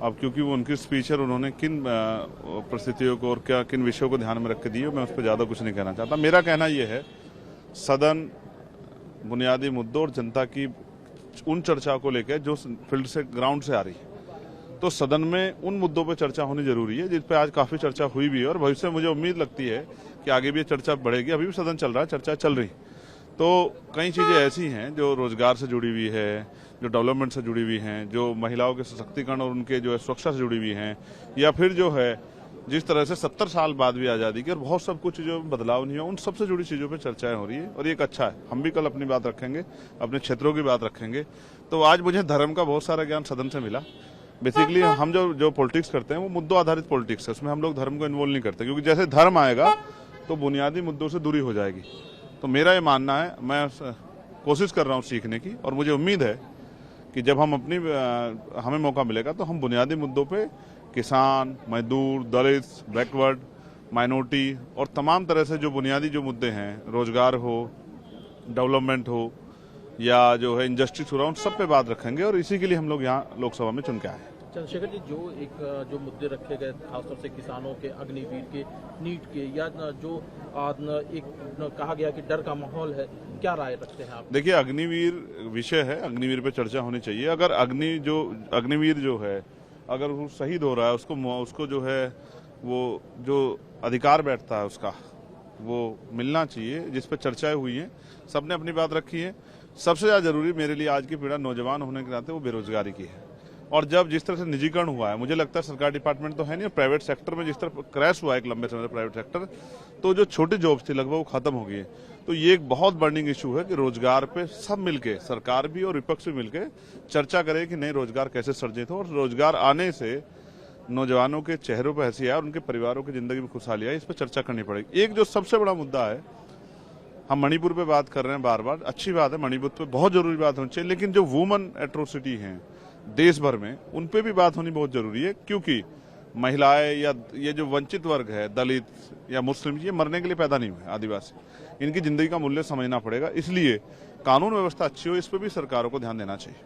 अब क्योंकि वो उनकी स्पीच है, उन्होंने किन परिस्थितियों को और क्या किन विषयों को ध्यान में रख के दी, मैं उस पर ज़्यादा कुछ नहीं कहना चाहता। मेरा कहना ये है, सदन बुनियादी मुद्दों और जनता की उन चर्चा को लेकर जो फील्ड से, ग्राउंड से आ रही है, तो सदन में उन मुद्दों पर चर्चा होनी जरूरी है, जिस पे आज काफ़ी चर्चा हुई भी है और भविष्य में मुझे उम्मीद लगती है कि आगे भी चर्चा बढ़ेगी। अभी भी सदन चल रहा है, चर्चा चल रही। तो कई चीज़ें ऐसी हैं जो रोजगार से जुड़ी हुई है, जो डेवलपमेंट से जुड़ी हुई हैं, जो महिलाओं के सशक्तिकरण और उनके जो है सुरक्षा से जुड़ी हुई हैं, या फिर जो है जिस तरह से 70 साल बाद भी आज़ादी की और बहुत सब कुछ जो बदलाव नहीं हुआ, उन सबसे जुड़ी चीज़ों पे चर्चाएं हो रही है और ये एक अच्छा है। हम भी कल अपनी बात रखेंगे, अपने क्षेत्रों की बात रखेंगे। तो आज मुझे धर्म का बहुत सारा ज्ञान सदन से मिला। बेसिकली हम जो पॉलिटिक्स करते हैं वो मुद्दों आधारित पॉलिटिक्स है, उसमें हम लोग धर्म को इन्वॉल्व नहीं करते, क्योंकि जैसे धर्म आएगा तो बुनियादी मुद्दों से दूरी हो जाएगी। तो मेरा ये मानना है, मैं कोशिश कर रहा हूँ सीखने की, और मुझे उम्मीद है कि जब हमें मौका मिलेगा तो हम बुनियादी मुद्दों पे किसान, मजदूर, दलित, बैकवर्ड, माइनॉरिटी और तमाम तरह से जो बुनियादी जो मुद्दे हैं, रोजगार हो, डेवलपमेंट हो या जो है इंडस्ट्री हो रहा, उन सब पे बात रखेंगे और इसी के लिए हम लोग यहाँ लोकसभा में चुन के आए। चंद्रशेखर जी, जो मुद्दे रखे गए खासतौर से किसानों के, अग्निवीर के, नीट के, या जो एक कहा गया कि डर का माहौल है, क्या राय रखते हैं आप? देखिए, अग्निवीर विषय है, अग्निवीर पे चर्चा होनी चाहिए। अगर अग्निवीर जो है अगर वो शहीद हो रहा है, उसको जो है वो जो अधिकार बैठता है उसका वो मिलना चाहिए, जिस पर चर्चाएं हुई हैं, सबने अपनी बात रखी है। सबसे ज्यादा जरूरी मेरे लिए आज की पीड़ा नौजवान होने के नाते वो बेरोजगारी की है। और जब जिस तरह से निजीकरण हुआ है, मुझे लगता है सरकार डिपार्टमेंट तो है नहीं, प्राइवेट सेक्टर में जिस तरह क्रैश हुआ है एक लंबे समय से प्राइवेट सेक्टर, तो जो छोटी जॉब्स थी लगभग वो खत्म हो गई है। तो ये एक बहुत बर्निंग इशू है कि रोजगार पे सब मिलके, सरकार भी और विपक्ष भी मिलके चर्चा करे कि नए रोजगार कैसे सृजित हो, और रोजगार आने से नौजवानों के चेहरों पर हंसी आए और उनके परिवारों की जिंदगी में खुशहाली आए, इस पर चर्चा करनी पड़ेगी। एक जो सबसे बड़ा मुद्दा है, हम मणिपुर पे बात कर रहे हैं बार बार, अच्छी बात है, मणिपुर पे बहुत जरूरी बात होनी चाहिए, लेकिन जो वुमन एट्रोसिटी है देश भर में, उन पे भी बात होनी बहुत जरूरी है, क्योंकि महिलाएं या ये जो वंचित वर्ग है, दलित या मुस्लिम, ये मरने के लिए पैदा नहीं हुए, आदिवासी, इनकी जिंदगी का मूल्य समझना पड़ेगा। इसलिए कानून व्यवस्था अच्छी हो, इस पर भी सरकारों को ध्यान देना चाहिए।